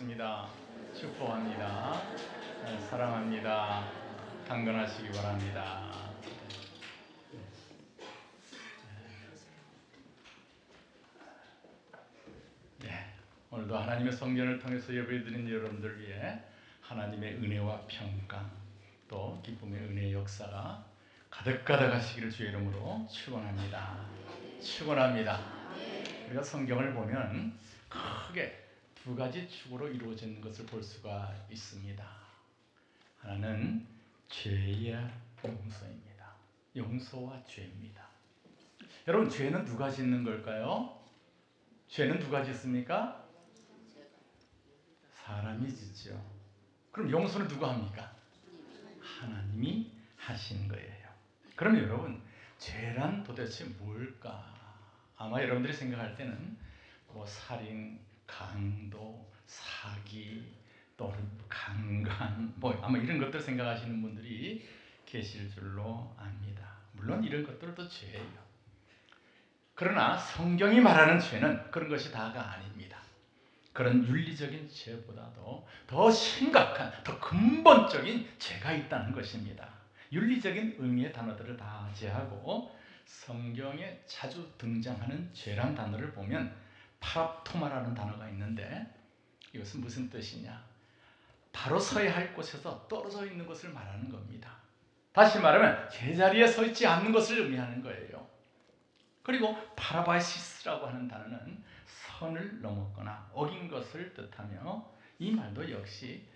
반갑습니다. 축복합니다. 사랑합니다. 강건하시기 바랍니다. 네, 오늘도 하나님의 성전을 통해서 예배드린 여러분들 위해 하나님의 은혜와 평강 또 기쁨의 은혜의 역사가 가득가득 하시기를 주의 이름으로 축원합니다. 축원합니다. 우리가 성경을 보면 크게 두 가지 축으로 이루어지는 것을 볼 수가 있습니다. 하나는 죄의 용서입니다. 용서와 죄입니다. 여러분, 죄는 누가 짓는 걸까요? 죄는 누가 짓습니까? 사람이 짓죠. 그럼 용서는 누가 합니까? 하나님이 하신 거예요. 그럼 여러분, 죄란 도대체 뭘까? 아마 여러분들이 생각할 때는 살인, 강도, 사기, 또는 강간, 아마 이런 것들 생각하시는 분들이 계실 줄로 압니다. 물론 이런 것들도 죄예요. 그러나 성경이 말하는 죄는 그런 것이 다가 아닙니다. 그런 윤리적인 죄보다도 더 심각한, 더 근본적인 죄가 있다는 것입니다. 윤리적인 의미의 단어들을 다 제하고 성경에 자주 등장하는 죄란 단어를 보면 파랍토마라는 단어가 있는데 이것은 무슨 뜻이냐? 바로 서야 할 곳에서 떨어져 있는 것을 말하는 겁니다. 다시 말하면 제자리에 서 있지 않는 것을 의미하는 거예요. 그리고 파라바시스라고 하는 단어는 선을 넘었거나 어긴 것을 뜻하며 이 말도 역시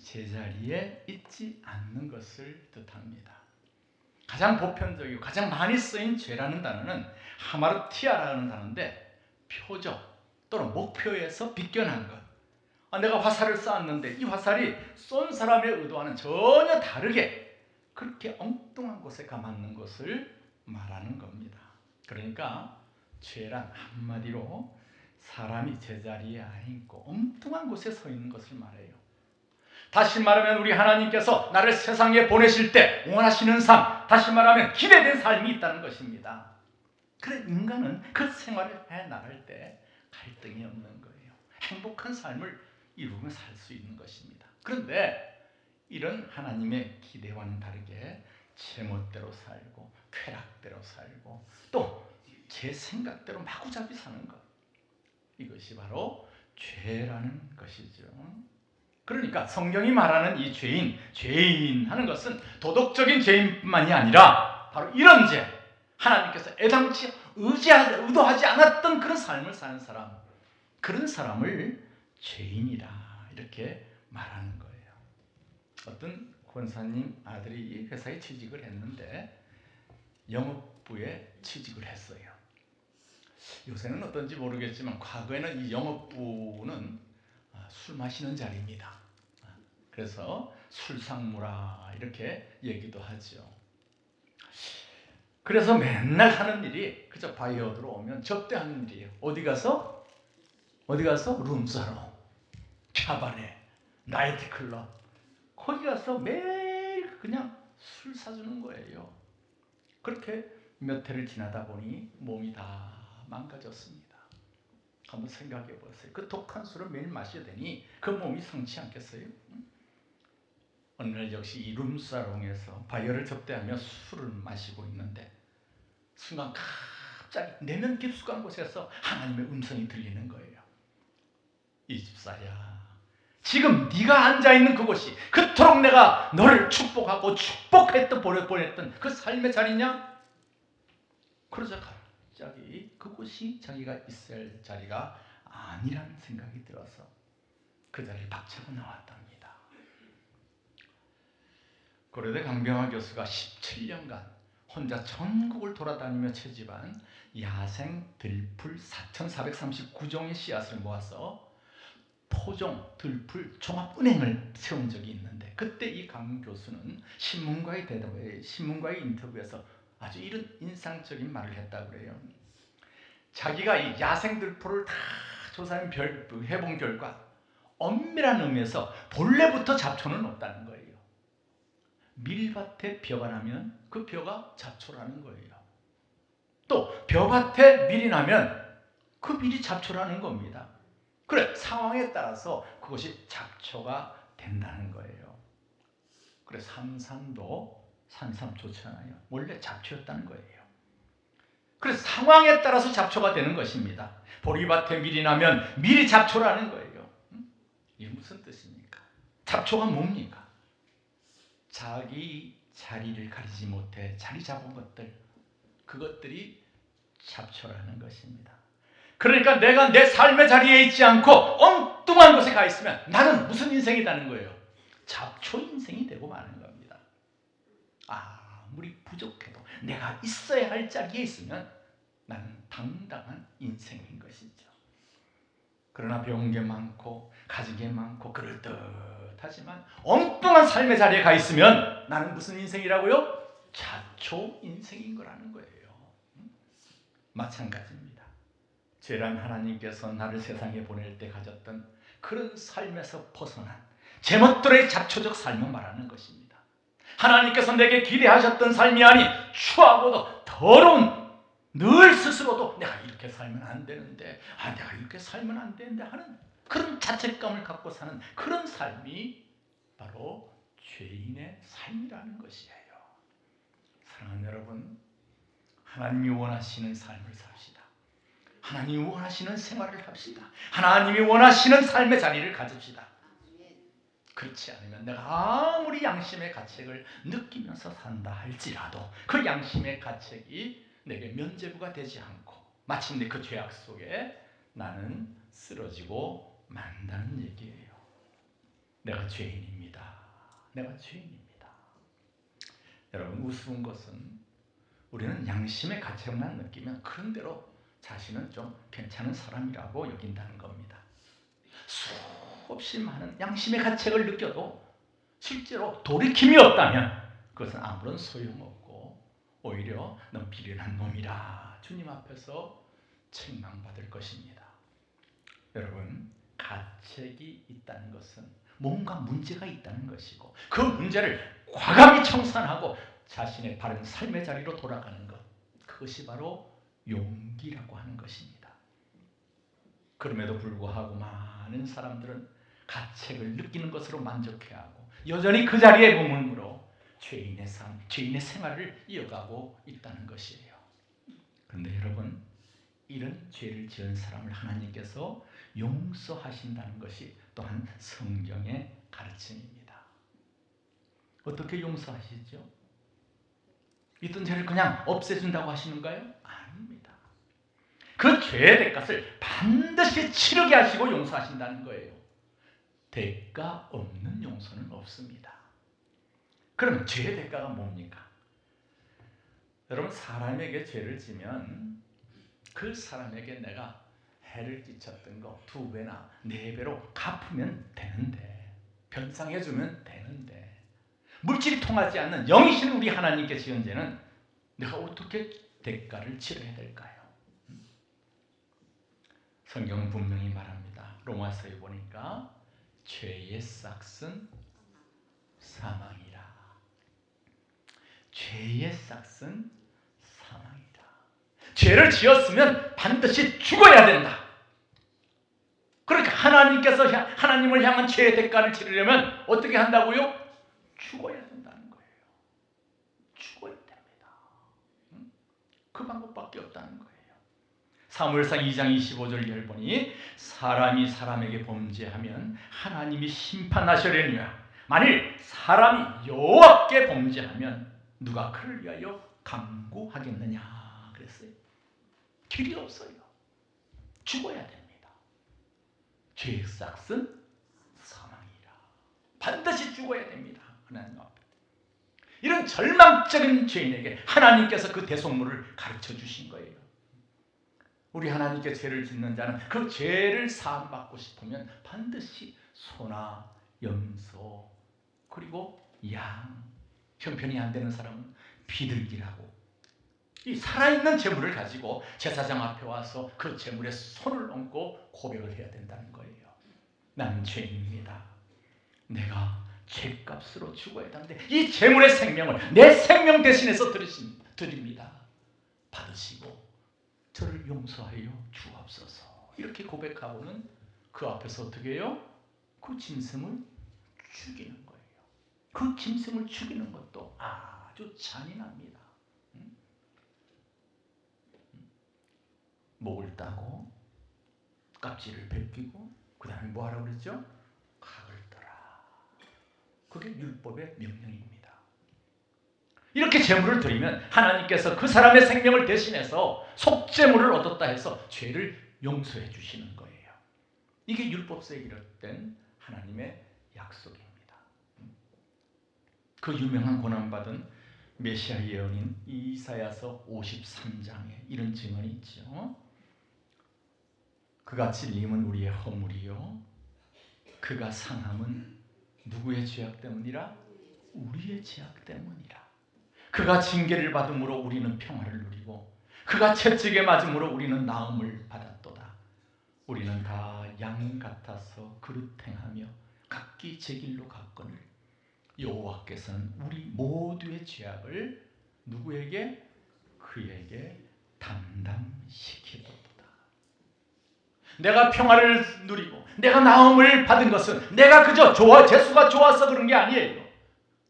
제자리에 있지 않는 것을 뜻합니다. 가장 보편적이고 가장 많이 쓰인 죄라는 단어는 하마르티아라는 단어인데 표적 또는 목표에서 비껴난 것. 내가 화살을 쐈는데 이 화살이 쏜 사람의 의도와는 전혀 다르게 그렇게 엉뚱한 곳에 감았는 것을 말하는 겁니다. 그러니까 죄란 한마디로 사람이 제자리에 앉고 엉뚱한 곳에 서 있는 것을 말해요. 다시 말하면 우리 하나님께서 나를 세상에 보내실 때 원하시는 삶, 다시 말하면 기대된 삶이 있다는 것입니다. 그래 인간은 그 생활을 해나갈 때 갈등이 없는 거예요. 행복한 삶을 이루며 살 수 있는 것입니다. 그런데 이런 하나님의 기대와는 다르게 제멋대로 살고 쾌락대로 살고 또 제 생각대로 마구잡이 사는 것, 이것이 바로 죄라는 것이죠. 그러니까 성경이 말하는 이 죄인 하는 것은 도덕적인 죄인뿐만이 아니라 바로 이런 죄, 하나님께서 애당치 의도하지 않았던 그런 삶을 사는 사람, 그런 사람을 죄인이다 이렇게 말하는 거예요. 어떤 권사님 아들이 회사에 취직을 했는데 영업부에 취직을 했어요. 요새는 어떤지 모르겠지만 과거에는 이 영업부는 술 마시는 자리입니다. 그래서 술상무라 이렇게 얘기도 하죠. 그래서 맨날 하는 일이 그저 바이어 들어오면 접대하는 일이에요. 어디 가서? 룸사롱, 카바레, 나이트클럽, 거기 가서 매일 그냥 술 사주는 거예요. 그렇게 몇 해를 지나다 보니 몸이 다 망가졌습니다. 한번 생각해 보세요. 그 독한 술을 매일 마시더니 그 몸이 성치 않겠어요? 어느 날 역시 이 룸사롱에서 바이어를 접대하며 술을 마시고 있는데 순간 갑자기 내면 깊숙한 곳에서 하나님의 음성이 들리는 거예요. 이 집사야, 지금 네가 앉아있는 그곳이 그토록 내가 너를 축복하고 축복했던 보냈던 그 삶의 자리냐? 그러자 갑자기 그곳이 자기가 있어야 할 자리가 아니라는 생각이 들어서 그 자리를 박차고 나왔답니다. 고려대 강병화 교수가 17년간 혼자 전국을 돌아다니며 채집한 야생 들풀 4,439종의 씨앗을 모아서 토종 들풀 종합은행을 세운 적이 있는데 그때 이 강 교수는 신문과의 인터뷰에서 아주 이런 인상적인 말을 했다고 그래요. 자기가 이 야생 들풀을 다 해본 결과 엄밀한 의미에서 본래부터 잡초는 없다는 거예요. 밀밭에 벼가 나면 그 벼가 잡초라는 거예요. 또 벼밭에 밀이 나면 그 밀이 잡초라는 겁니다. 그래, 상황에 따라서 그것이 잡초가 된다는 거예요. 그래, 산삼도 산삼 좋잖아요. 원래 잡초였다는 거예요. 그래서 상황에 따라서 잡초가 되는 것입니다. 보리밭에 밀이 나면 밀이 잡초라는 거예요. 이게 무슨 뜻입니까? 잡초가 뭡니까? 자기 자리를 가리지 못해 자리 잡은 것들, 그것들이 잡초라는 것입니다. 그러니까 내가 내 삶의 자리에 있지 않고 엉뚱한 곳에 가 있으면 나는 무슨 인생이라는 거예요? 잡초 인생이 되고 마는 겁니다. 아무리 부족해도 내가 있어야 할 자리에 있으면 나는 당당한 인생인 것이죠. 그러나 배운 게 많고 가진 게 많고 그럴듯하지만 엉뚱한 삶의 자리에 가 있으면 나는 무슨 인생이라고요? 잡초 인생인 거라는 거예요. 마찬가지입니다. 죄란 하나님께서 나를 세상에 보낼 때 가졌던 그런 삶에서 벗어난 제멋대로의 잡초적 삶을 말하는 것입니다. 하나님께서 내게 기대하셨던 삶이 아닌 추하고도 더러운, 늘 스스로도 내가 이렇게 살면 안 되는데, 내가 이렇게 살면 안 되는데 하는 그런 자책감을 갖고 사는 그런 삶이 바로 죄인의 삶이라는 것이에요. 사랑하는 여러분, 하나님이 원하시는 삶을 삽시다. 하나님이 원하시는 생활을 합시다. 하나님이 원하시는 삶의 자리를 가집시다. 그렇지 않으면 내가 아무리 양심의 가책을 느끼면서 산다 할지라도 그 양심의 가책이 내게 면죄부가 되지 않고 마침내 그 죄악 속에 나는 쓰러지고 만다는 얘기예요. 내가 죄인입니다. 내가 죄인입니다. 여러분, 우스운 것은 우리는 양심의 가책만 느끼면 그런 대로 자신은 좀 괜찮은 사람이라고 여긴다는 겁니다. 수없이 많은 양심의 가책을 느껴도 실제로 돌이킴이 없다면 그것은 아무런 소용없고 오히려 넌 비련한 놈이라 주님 앞에서 책망받을 것입니다. 여러분, 가책이 있다는 것은 뭔가 문제가 있다는 것이고 그 문제를 과감히 청산하고 자신의 바른 삶의 자리로 돌아가는 것, 그것이 바로 용기라고 하는 것입니다. 그럼에도 불구하고 많은 사람들은 가책을 느끼는 것으로 만족해하고 여전히 그 자리에 머물므로 죄인의 삶, 죄인의 생활을 이어가고 있다는 것이에요. 그런데 여러분, 이런 죄를 지은 사람을 하나님께서 용서하신다는 것이 또한 성경의 가르침입니다. 어떻게 용서하시죠? 있던 죄를 그냥 없애준다고 하시는가요? 아닙니다. 그 죄의 대가를 반드시 치르게 하시고 용서하신다는 거예요. 대가 없는 용서는 없습니다. 그러면 죄의 대가가 뭡니까? 여러분, 사람에게 죄를 지면 그 사람에게 내가 해를 끼쳤던 거 2배나 4배로 갚으면 되는데, 변상해주면 되는데, 물질이 통하지 않는 영이신 우리 하나님께 지은 죄는 내가 어떻게 대가를 치러야 될까요? 성경은 분명히 말합니다. 로마서에 보니까 죄의 싹은 사망이라. 죄의 싹은 사망이라. 죄를 지었으면 반드시 죽어야 된다. 그러니까 하나님을 향한 죄의 대가를 치르려면 어떻게 한다고요? 죽어야 된다는 거예요. 죽어야 됩니다. 그 방법밖에 없다는 거예요. 사무엘상 2장 25절 보니 사람이 사람에게 범죄하면 하나님이 심판하시려니와 만일 사람이 여호와께 범죄하면 누가 그를 위하여 강구하겠느냐 그랬어요. 길이 없어요. 죽어야 됩니다. 죄의 싹은 사망이라. 반드시 죽어야 됩니다. 하나님 앞에. 이런 절망적인 죄인에게 하나님께서 그 대속물을 가르쳐 주신 거예요. 우리 하나님께 죄를 짓는 자는 그 죄를 사함받고 싶으면 반드시 소나 염소 그리고 양, 형편이 안 되는 사람은 비둘기라고 이 살아있는 재물을 가지고 제사장 앞에 와서 그 재물에 손을 얹고 고백을 해야 된다는 거예요. 나는 죄인입니다. 내가 죄값으로 죽어야 하는데 이 재물의 생명을 내 생명 대신해서 드립니다. 받으시고 저를 용서하여 주옵소서. 이렇게 고백하고는 그 앞에서 어떻게 해요? 그 짐승을 죽이는 거예요. 그 짐승을 죽이는 것도 아주 잔인합니다. 목을 따고 깍지를 벗기고 그 다음에 뭐 하라고 그랬죠? 각을 떠라. 그게 율법의 명령입니다. 이렇게 제물을 드리면 하나님께서 그 사람의 생명을 대신해서 속죄물을 얻었다 해서 죄를 용서해 주시는 거예요. 이게 율법서에 기록된 하나님의 약속입니다. 그 유명한 고난받은 메시아 예언인 이사야서 53장에 이런 증언이 있죠. 그가 찔림은 우리의 허물이요 그가 상함은 누구의 죄악 때문이라? 우리의 죄악 때문이라. 그가 징계를 받음으로 우리는 평화를 누리고 그가 채찍에 맞음으로 우리는 나음을 받았도다. 우리는 다 양 같아서 그릇 행하며 각기 제 길로 갔거늘 여호와께서는 우리 모두의 죄악을 누구에게? 그에게 담당시키도다. 내가 평화를 누리고 내가 나음을 받은 것은 내가 그저 재수가 좋아서 그런 게 아니에요.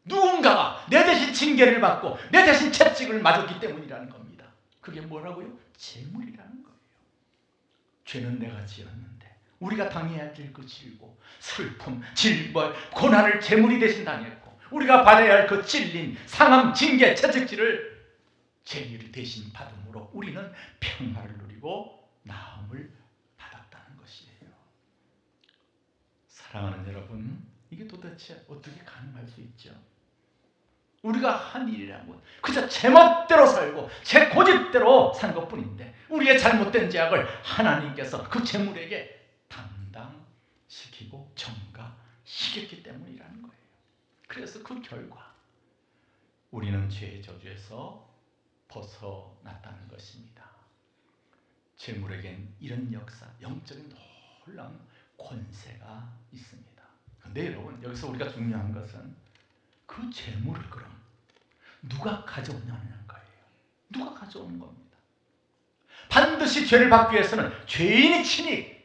누군가가 내 대신 징계를 받고 내 대신 채찍을 맞았기 때문이라는 겁니다. 그게 뭐라고요? 재물이라는 거예요. 죄는 내가 지었는데 우리가 당해야 될 그 질고 슬픔, 질벌, 고난을 재물이 대신 당했고 우리가 받아야 할 그 찔림, 상함, 징계, 채찍질을 재물이 대신 받음으로 우리는 평화를 누리고 나음을 받았다는 것이에요. 사랑하는 여러분, 이게 도대체 어떻게 가능할 수 있죠? 우리가 한 일이라고 그저 제멋대로 살고 제 고집대로 산 것뿐인데 우리의 잘못된 죄악을 하나님께서 그 재물에게 담당시키고 전가시켰기 때문이라는 거예요. 그래서 그 결과 우리는 죄의 저주에서 벗어났다는 것입니다. 재물에겐 이런 역사, 영적인 놀라운 권세가 있습니다. 그런데 여러분, 여기서 우리가 중요한 것은 그 재물을 그럼 누가 가져오냐는 거예요. 누가 가져오는 겁니다. 반드시 죄를 받기 위해서는 죄인이 친히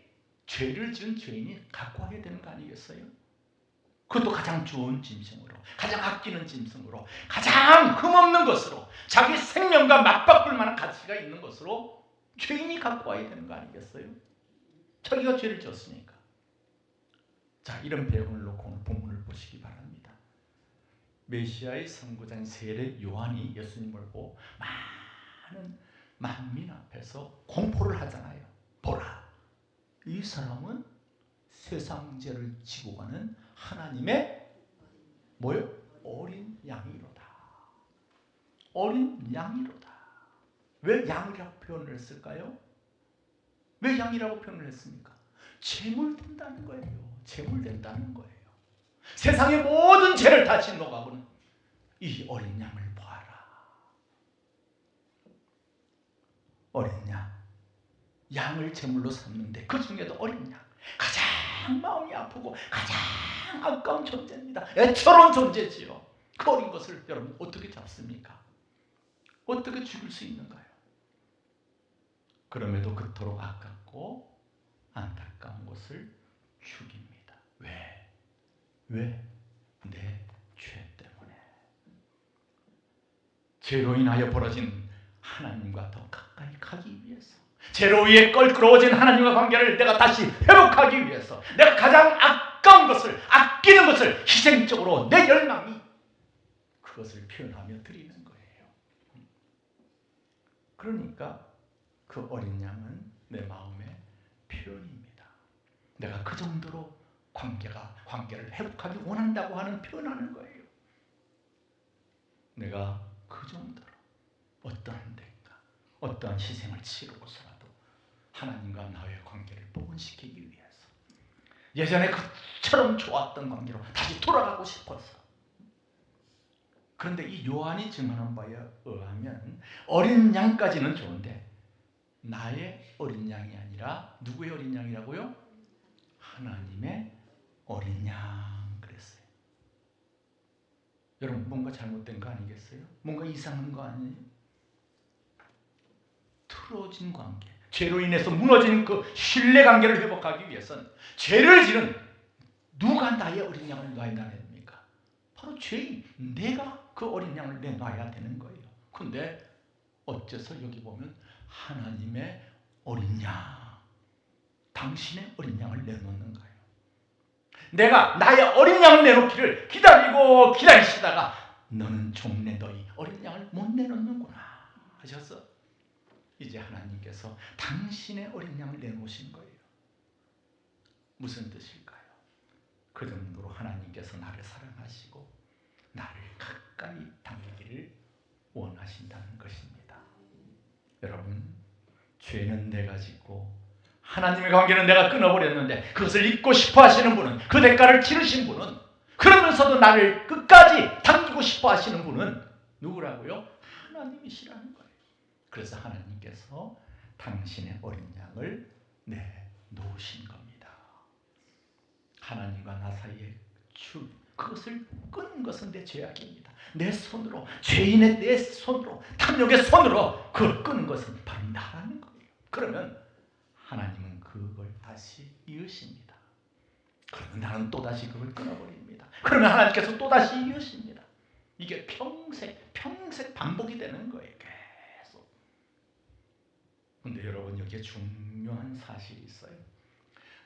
죄를 지은 죄인이 갖고 와야 되는 거 아니겠어요? 그것도 가장 좋은 짐승으로, 가장 아끼는 짐승으로, 가장 흠없는 것으로, 자기 생명과 맞바꿀 만한 가치가 있는 것으로 죄인이 갖고 와야 되는 거 아니겠어요? 자기가 죄를 졌으니까. 자, 이런 배경을 놓고 오늘 본문을 보시기 바랍니다. 메시아의 선구자인 세례 요한이 예수님을 보고 많은 만민 앞에서 공포를 하잖아요. 보라, 이 사람은 세상 죄를 지고 가는 하나님의 뭐요? 어린 양이로다. 어린 양이로다. 왜 양이라고 표현을 했을까요? 왜 양이라고 표현을 했습니까? 제물된다는 거예요. 제물된다는 거예요. 세상의 모든 죄를 다 짓노가고는 이 어린 양을 보아라. 어린 양, 양을 제물로 삼는데 그 중에도 어린 양, 가장 마음이 아프고 가장 아까운 존재입니다. 애처로운 존재지요. 그 어린 것을 여러분 어떻게 잡습니까? 어떻게 죽일 수 있는가요? 그럼에도 그토록 아깝고 안타까운 것을 죽입니다. 왜? 내 죄 때문에. 죄로 인하여 벌어진 하나님과 더 가까이 가기 위해서, 죄로 위해 껄끄러워진 하나님과 관계를 내가 다시 회복하기 위해서, 내가 가장 아까운 것을, 아끼는 것을 희생적으로 내 열망이 그것을 표현하며 드리는 거예요. 그러니까 그 어린 양은 내 마음의 표현입니다. 내가 그 정도로 관계를 회복하기 원한다고 하는 표현하는 거예요. 내가 그 정도로 어떠한 대가, 어떠한 희생을 치르고서라도 하나님과 나의 관계를 복원시키기 위해서, 예전에 그처럼 좋았던 관계로 다시 돌아가고 싶어서. 그런데 이 요한이 증언한 바에 의하면 어린 양까지는 좋은데 나의 어린 양이 아니라 누구의 어린 양이라고요? 하나님의 어린 양 그랬어요. 여러분, 뭔가 잘못된 거 아니겠어요? 뭔가 이상한 거 아니에요? 틀어진 관계, 죄로 인해서 무너진 그 신뢰관계를 회복하기 위해서는 죄를 지은 누가 나의 어린 양을 놔야 됩니까? 바로 죄인 내가 그 어린 양을 내놔야 되는 거예요. 근데 어째서 여기 보면 하나님의 어린 양, 당신의 어린 양을 내놓는 거예요. 내가 나의 어린 양을 내놓기를 기다리고 기다리시다가 너는 종래 너희 어린 양을 못 내놓는구나 하셔서 이제 하나님께서 당신의 어린 양을 내놓으신 거예요. 무슨 뜻일까요? 그 정도로 하나님께서 나를 사랑하시고 나를 가까이 당기기를 원하신다는 것입니다. 여러분, 죄는 내가 짓고 하나님의 관계는 내가 끊어버렸는데 그것을 잊고 싶어 하시는 분은, 그 대가를 치르신 분은, 그러면서도 나를 끝까지 당기고 싶어 하시는 분은 누구라고요? 하나님이시라는 거예요. 그래서 하나님께서 당신의 어린 양을 내놓으신 겁니다. 하나님과 나 사이에 그것을 끊는 것은 내 죄악입니다. 내 손으로, 죄인의 내 손으로, 탐욕의 손으로 그걸 끊는 것은 바로 나라는 거예요. 그러면 하나님은 그걸 다시 이으십니다. 그러면 나는 또다시 그걸 끊어버립니다. 그러면 하나님께서 또다시 이으십니다. 이게 평생 반복이 되는 거예요. 계속. 근데 여러분, 여기에 중요한 사실이 있어요.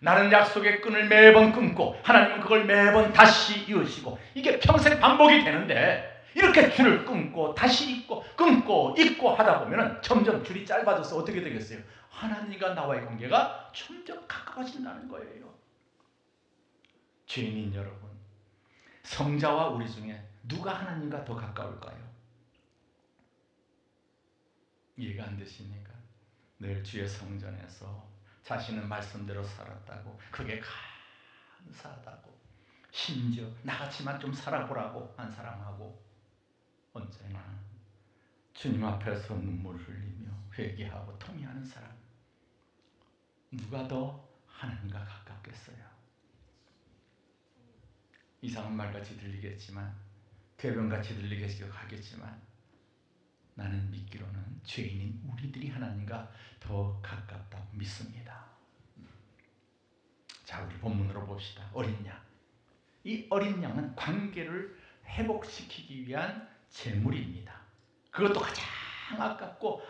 나는 약속의 끈을 매번 끊고 하나님은 그걸 매번 다시 이으시고 이게 평생 반복이 되는데, 이렇게 줄을 끊고 다시 끊고 잊고 하다 보면 점점 줄이 짧아져서 어떻게 되겠어요? 하나님과 나와의 관계가 점점 가까워진다는 거예요. 죄인인 여러분, 성자와 우리 중에 누가 하나님과 더 가까울까요? 이해가 안 되십니까? 늘 주의 성전에서 자신은 말씀대로 살았다고, 그게 감사하다고, 심지어 나같이만 좀 살아보라고 한 사람하고 언제나 주님 앞에서 눈물을 흘리며 회개하고 통회하는 사람, 누가 더 하나님과 가깝겠어요? 이상한 말같이 들리겠지만, 궤변같이 들리겠지만 나는 믿기로는 죄인인 우리들이 하나님과 더 가깝다고 믿습니다. 자, 우리 본문으로 봅시다. 어린 양. 이 어린 양은 관계를 회복시키기 위한 제물입니다. 그것도 가장 아깝고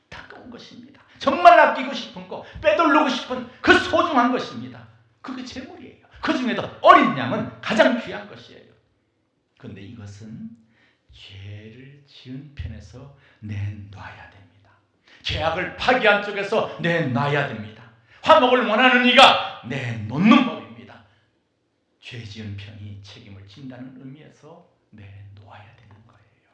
안타까운 것입니다. 정말 아끼고 싶은 거, 빼돌리고 싶은 그 소중한 것입니다. 그게 제물이에요. 그 중에도 어린 양은 가장 귀한 것이에요. 그런데 이것은 죄를 지은 편에서 내놔야 됩니다. 죄악을 파기한 쪽에서 내놔야 됩니다. 화목을 원하는 이가 내놓는 법입니다. 죄 지은 편이 책임을 진다는 의미에서 내놓아야 되는 거예요.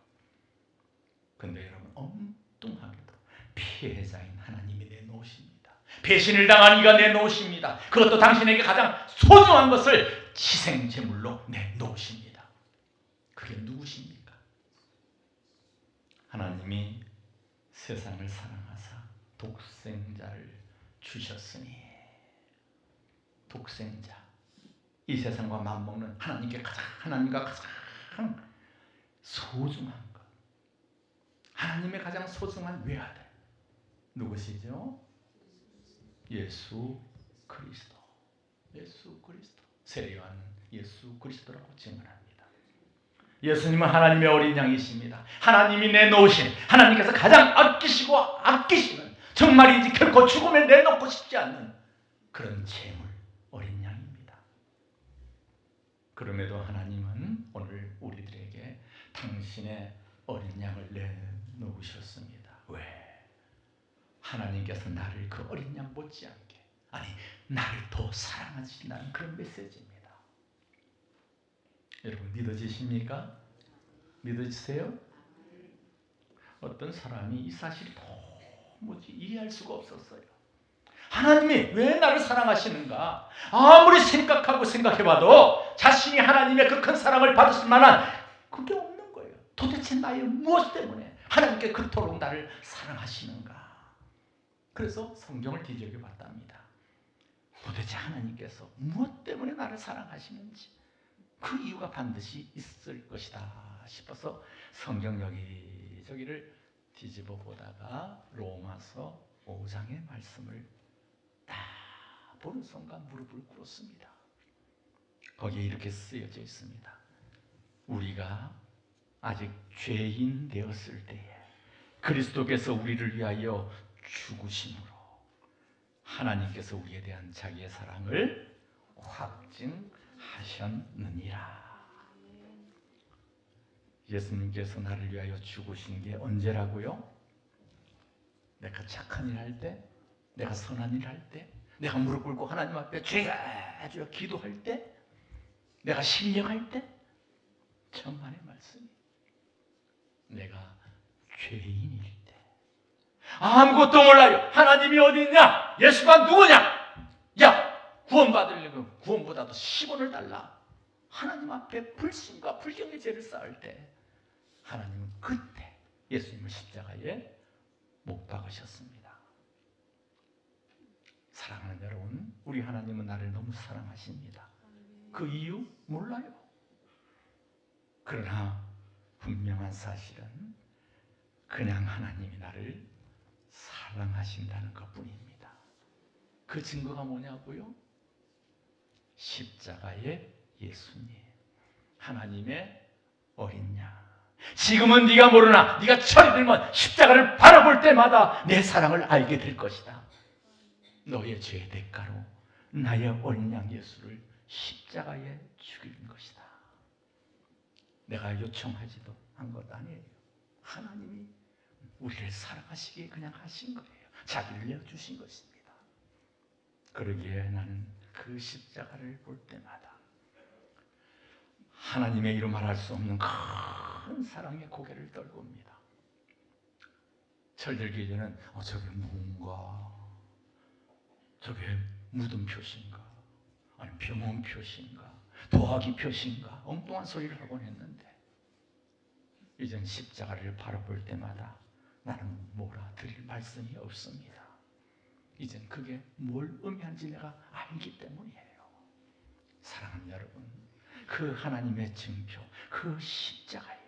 그런데 여러분, 엉뚱하게도 피해자인 하나님이 내놓으십니다. 배신을 당한 이가 내놓으십니다. 그것도 당신에게 가장 소중한 것을 희생제물로 내놓으십니다. 그게 누구십니까? 하나님이 세상을 사랑하사 독생자를 주셨으니, 독생자, 이 세상과 맞먹는 하나님과 가장 소중한 것, 하나님의 가장 소중한 외아들, 누구시죠? 예수 그리스도. 예수 그리스도. 세례요한은 예수 그리스도라고 증언합니다. 예수님은 하나님의 어린 양이십니다. 하나님이 내놓으신, 하나님께서 가장 아끼시고 아끼시는, 정말이지 결코 죽음에 내놓고 싶지 않는 그런 제물, 어린 양입니다. 그럼에도 하나님은 오늘 우리들에게 당신의 어린 양을 내놓으셨습니다. 왜? 하나님께서 나를 그 어린 양 못지않게, 아니 나를 더 사랑하신다는 그런 메시지입니다. 여러분, 믿어지십니까? 믿어지세요? 어떤 사람이 이 사실이 도무지 이해할 수가 없었어요. 하나님이 왜 나를 사랑하시는가? 아무리 생각해봐도 자신이 하나님의 그 큰 사랑을 받을 만한 그게 없는 거예요. 도대체 나의 무엇 때문에 하나님께 그토록 나를 사랑하시는가? 그래서 성경을 뒤적여봤답니다. 도대체 하나님께서 무엇 때문에 나를 사랑하시는지, 그 이유가 반드시 있을 것이다 싶어서 성경 여기저기를 뒤집어 보다가 로마서 5장의 말씀을 다 보는 순간 무릎을 꿇었습니다. 거기에 이렇게 쓰여져 있습니다. 우리가 아직 죄인 되었을 때에 그리스도께서 우리를 위하여 죽으심으로 하나님께서 우리에 대한 자기의 사랑을 확증하셨느니라. 예수님께서 나를 위하여 죽으신 게 언제라고요? 내가 착한 일 할 때, 내가 선한 일 할 때, 내가 무릎 꿇고 하나님 앞에 죄가 기도할 때, 내가 신령할 때, 천만의 말씀이 내가 죄인일 때, 아무것도 몰라요. 하나님이 어디 있냐? 예수가 누구냐? 야, 구원받으려면 구원보다도 10원을 달라. 하나님 앞에 불신과 불경의 죄를 쌓을 때 하나님은 그때 예수님을 십자가에 못 박으셨습니다. 사랑하는 여러분, 우리 하나님은 나를 너무 사랑하십니다. 그 이유 몰라요. 그러나 분명한 사실은 그냥 하나님이 나를 사랑하신다는 것뿐입니다. 그 증거가 뭐냐고요? 십자가의 예수님, 하나님의 어린 양. 지금은 네가 모르나 네가 철이 들면 십자가를 바라볼 때마다 내 사랑을 알게 될 것이다. 너의 죄의 대가로 나의 어린 양 예수를 십자가에 죽인 것이다. 내가 요청하지도 한 것 아니에요. 하나님이 우리를 사랑하시기에 그냥 하신 거예요. 자기를 내어주신 것입니다. 그러기에 나는 그 십자가를 볼 때마다 하나님의 이루 말할 수 없는 큰 사랑의 고개를 떨굽니다. 철들기 전에는 저게 뭔가, 저게 무덤 표시인가, 아니 병원 표시인가, 도화기 표시인가, 엉뚱한 소리를 하곤 했는데 이젠 십자가를 바라볼 때마다 나는 뭐라 드릴 말씀이 없습니다. 이젠 그게 뭘 의미하는지 내가 알기 때문이에요. 사랑하는 여러분, 그 하나님의 증표, 그 십자가에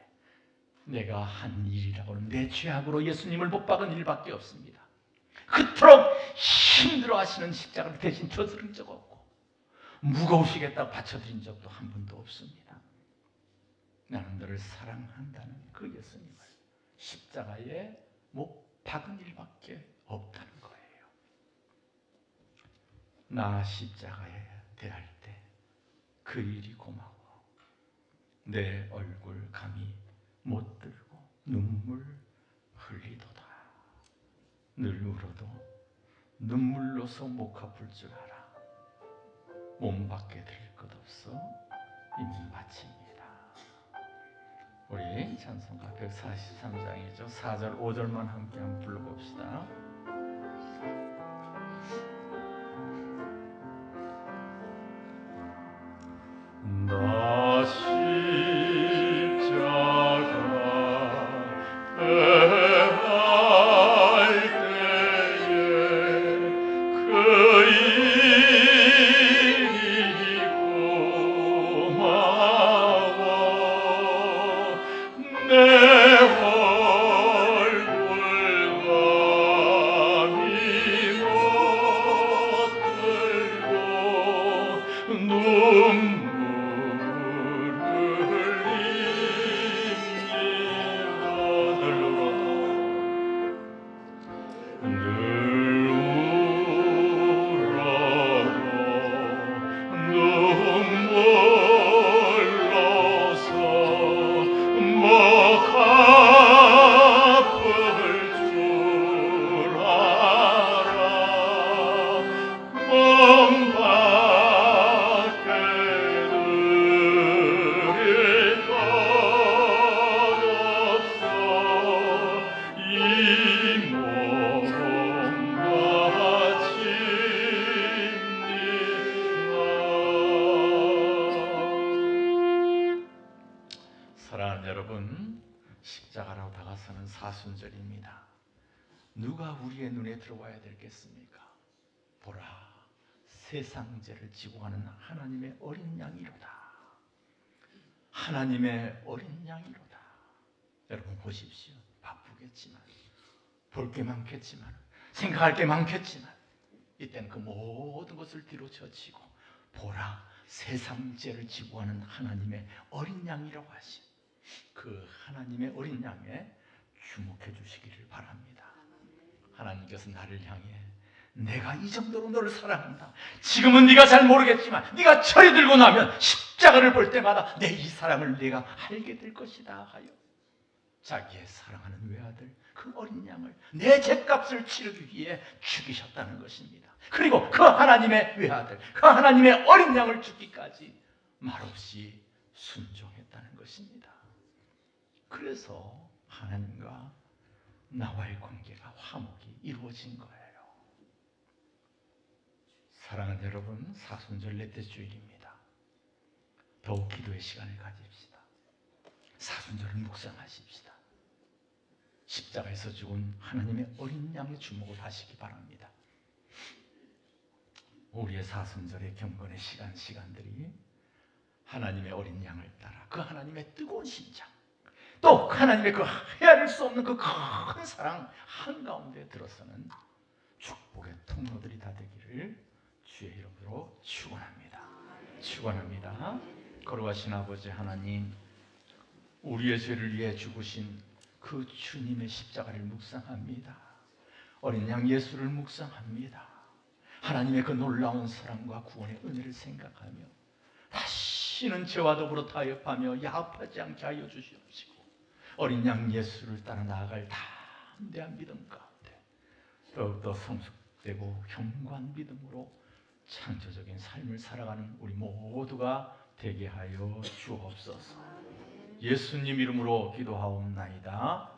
내가 한 일이라고는 내 죄악으로 예수님을 못 박은 일밖에 없습니다. 그토록 힘들어 하시는 십자가를 대신 져드린 적 없고 무거우시겠다고 받쳐드린 적도 한 번도 없습니다. 나는 너를 사랑한다는 그 예수님을 십자가에 못 박은 일밖에 없다는 거예요. 나 십자가에 대할 때 그 일이 고마워. 내 얼굴 감히 못 들고 눈물 흘리도다. 늘 울어도 눈물로서 목 갚을 줄 알아. 몸밖에 드릴 것 없어 이미 마칩니다. 우리 찬송가 143장이죠. 4절 5절만 함께 한번 불러봅시다. 나 십자가 대할 때에 그 일이 고마워. 내 얼굴 감히 못 들고 눈물 사랑하는 여러분, 십자가로 다가서는 사순절입니다. 누가 우리의 눈에 들어와야 되겠습니까? 보라, 세상 죄를 지고 가는 하나님의 어린 양이로다. 하나님의 어린 양이로다. 여러분 보십시오. 바쁘겠지만, 볼 게 많겠지만 생각할 게 많겠지만 이때는 그 모든 것을 뒤로 젖히고 보라, 세상 죄를 지고 하는 하나님의 어린 양이라고 하신 그 하나님의 어린 양에 주목해 주시기를 바랍니다. 하나님께서 나를 향해 내가 이 정도로 너를 사랑한다. 지금은 네가 잘 모르겠지만 네가 철이 들고 나면 십자가를 볼 때마다 내 이 사랑을 네가 알게 될 것이다 하여 자기의 사랑하는 외아들 그 어린 양을 내 죄값을 치르기 위해 죽이셨다는 것입니다. 그리고 그 하나님의 외아들 그 하나님의 어린 양을 죽기까지 말없이 순종했다는 것입니다. 그래서 하나님과 나와의 관계가 화목이 이루어진 거예요. 사랑하는 여러분, 사순절 넷째 주일입니다. 더욱 기도의 시간을 가집시다. 사순절을 묵상하십시다. 십자가에서 죽은 하나님의 어린 양의 주목을 하시기 바랍니다. 우리의 사순절의 경건의 시간들이 하나님의 어린 양을 따라 그 하나님의 뜨거운 심장, 또 하나님의 그 헤아릴 수 없는 그 큰 사랑 한가운데 들어서는 축복의 통로들이 다 되기를 주의 이름으로 축원합니다. 축원합니다. 거룩하신 아버지 하나님, 우리의 죄를 위해 죽으신 그 주님의 십자가를 묵상합니다. 어린 양 예수를 묵상합니다. 하나님의 그 놀라운 사랑과 구원의 은혜를 생각하며 다시는 죄와 더불어 타협하며 야합하지 않게 하여 주시옵시고 어린 양 예수를 따라 나아갈 담대한 믿음 가운데 더욱더 성숙되고 견고한 믿음으로 창조적인 삶을 살아가는 우리 모두가 되게 하여 주옵소서. 예수님 이름으로 기도하옵나이다.